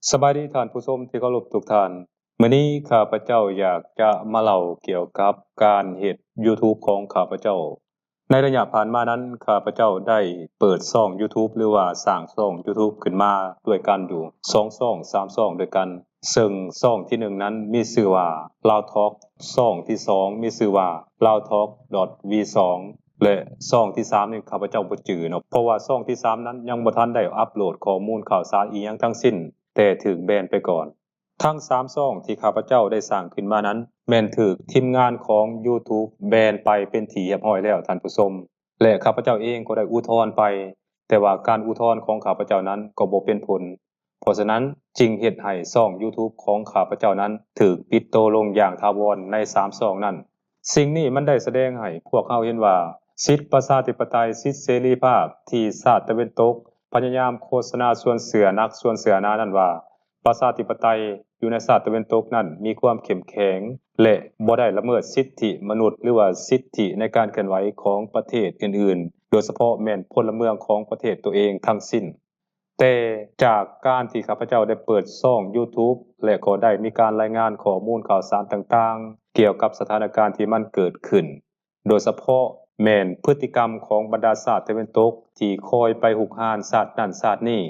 สบายดีท่านผู้ชมที่เคารพทุกท่านมื้อนี้ข้าพเจ้าอยากจะมาเล่าเกี่ยวกับการเฮ็ด YouTube ของข้าพเจ้าในระยะผ่านมานั้นข้าพเจ้าได้เปิดช่อง YouTube หรือว่าสร้างช่อง YouTube ขึ้นมาด้วยกันอยู่2ช่อง3ช่องด้วยกันซึ่งช่องที่1นั้นมีชื่อว่า Lao Talk ช่องที่2มีชื่อว่า Lao Talk.v2 และช่องที่3นี่ข้าพเจ้าบ่จื้อเนาะเพราะว่าช่องที่3นั้นยังบ่ทันได้อัปโหลดข้อมูลข่าวสารอิหยังทั้งสิ้นแต่ถูกแบนไปก่อนทั้ง3ช่องที่ข้าพเจ้าได้สร้างขึ้นมานั้นแม่นถูกทีมงานของ YouTube แบนไปเป็นที่เรียบร้อยแล้วท่านผู้ชมและข้าพเจ้าเองก็ได้อุทธรณ์ไปแต่ว่าการอุทธรณ์ของข้าพเจ้านั้นก็บ่เป็นผลเพราะฉะนั้นจึงเฮ็ดให้ช่อง YouTube ของข้าพเจ้านั้นถูกปิดตัวลงอย่างถาวรใน3ช่องนั้นสิ่งนี้มันได้แสดงให้พวกเราเห็นว่าสิทธิประชาธิปไตยสิทธิเสรีภาพที่ชาติตะวันตกพยายามโฆษณาส่วนเสือนักส่วนเสือหนานั้นว่าประชาธิปไตยอยู่ในชาติตะวันตกนั้นมีความเข้มแข็งและบ่ได้ละเมิดสิทธิมนุษย์หรือว่าสิทธิในการเคลื่อนไหวของประเทศอื่นๆโดยเฉพาะแม่นพลเมืองของประเทศตัวเองทั้งสิ้นแต่จากการที่ข้าพเจ้าได้เปิดช่อง YouTube และก็ได้มีการรายงานข้อมูลข่าวสารต่างๆเกี่ยวกับสถานการณ์ที่มันเกิดขึ้นโดยเฉพาะแม่นพฤติกรรมของบรรดาชาติตะวันตกที่คอยไปหุกหานชาตินั้นชาตินี้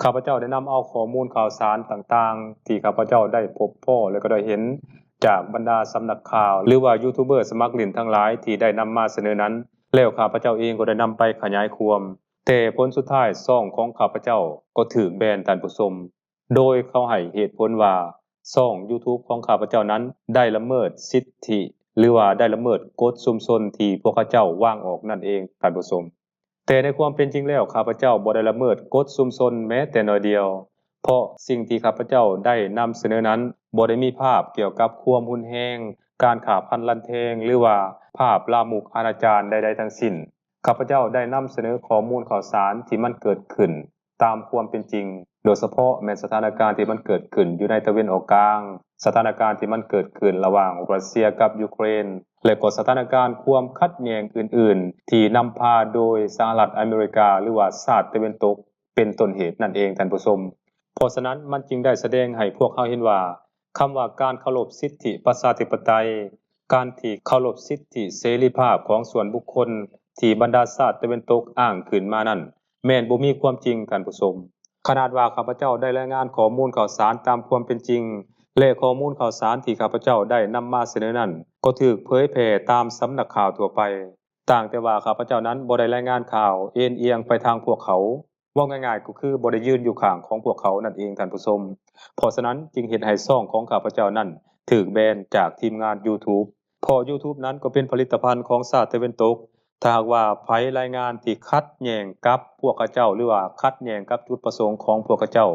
ข้าพเจ้าได้นำเอาข้อมูลข่าวสารต่างๆที่ข้าพเจ้าได้พบพ้อและก็ได้เห็นจากบรรดาสำนักข่าวหรือว่ายูทูบเบอร์สมัครเล่นทั้งหลายที่ได้นำมาเสนอนั้นแล้วข้าพเจ้าเองก็ได้นำไปขยายความแต่ผลสุดท้ายช่องของข้าพเจ้าก็ถูกแบนท่านผู้ชมโดยเขาให้เหตุผลว่าช่อง YouTube ของข้าพเจ้านั้นได้ละเมิดสิทธิหรือว่าได้ละเมิดกฎชุมชนที่พวกเขาเจ้าวางออกนั่นเองท่านผู้ชมแต่ในความเป็นจริงแล้วข้าพเจ้าบ่ได้ละเมิดกฎชุมชนแม้แต่น้อยเดียวเพราะสิ่งที่ข้าพเจ้าได้นำเสนอนั้นบ่ได้มีภาพเกี่ยวกับความรุนแรงการฆ่าฟันรันแทงหรือว่าภาพลามกอนาจารใดๆทั้งสิ้นข้าพเจ้าได้นำเสนอข้อมูลข่าวสารที่มันเกิดขึ้นตามความเป็นจริงโดยเฉพาะแม้สถานการณ์ที่มันเกิดขึ้นอยู่ในตะวันออกกลางสถานการณ์ที่มันเกิดขึ้นระหว่างรัสเซียกับยูเครนและก็สถานการณ์ความขัดแย้งอื่นๆที่นำพาโดยสหรัฐอเมริกาหรือว่าชาติตะวันตกเป็นต้นเหตุนั่นเองท่านผู้ชมเพราะฉะนั้นมันจึงได้แสดงให้พวกเราเห็นว่าคำว่าการเคารพสิทธิประชาธิปไตยการที่เคารพสิทธิเสรีภาพของส่วนบุคคลที่บรรดาชาติตะวันตกอ้างขึ้นมานั้นแม้นบ่มีความจริงท่านผู้ชมขนาดว่าข้าพเจ้าได้รายงานข้อมูลข่าวสารตามความเป็นจริงและข้อมูลข่าวสารที่ข้าพเจ้าได้นำมาเสนอนั้นก็ถูกเผยแพร่ตามสำนักข่าวทั่วไปต่างแต่ว่าข้าพเจ้านั้นบ่ได้รายงานข่าวเอ็นเอียงไปทางพวกเขาว่าง่ายๆก็คือบ่ได้ยืนอยู่ข้างของพวกเขานั่นเองท่านผู้ชมเพราะฉะนั้นจึงเฮ็ดให้ช่องของข้าพเจ้านั้นถูกแบนจากทีมงาน YouTube เพราะ YouTube นั้นก็เป็นผลิตภัณฑ์ของชาติตะวันตกถ้าหากว่าไผรายงานที่ขัดแย้งกับพวกเขาเจ้าหรือว่าขัดแย้งกับจุดประสงค์ของพวกเขาเจ้า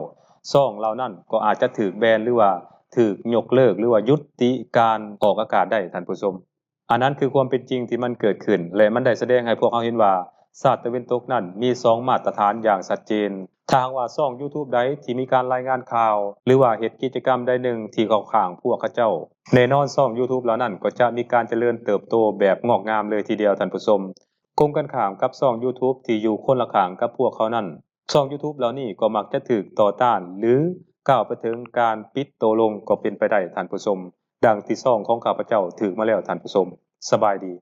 ช่องเหล่านั้นก็อาจจะถูกแบนหรือว่าถูกยกเลิกหรือว่ายุติการออกอากาศได้ท่านผู้ชมอันนั้นคือความเป็นจริงที่มันเกิดขึ้นและมันได้แสดงให้พวกเราเห็นว่าชาติตะวันตกนั้นมี2มาตรฐานอย่างชัดเจนถ้าหากว่าช่อง YouTube ใดที่มีการรายงานข่าวหรือว่าเฮ็ดกิจกรรมใดหนึ่งที่เข้าข้างพวกเขาเจ้าแน่นอนช่อง YouTube เหล่านั้นก็จะมีการเจริญเติบโตแบบงอกงามเลยทีเดียวท่านผู้ชมกงกันข้ามกับช่อง YouTube ที่อยู่คนละข้างกับพวกเขานั้นช่อง YouTube เหล่านี้ก็มักจะถูกต่อต้านหรือก้าวไปถึงการปิดตัวลงก็เป็นไปได้ท่านผู้ชมดังที่ช่องของข้าพเจ้าถูกมาแล้วท่านผู้ชมสบายดี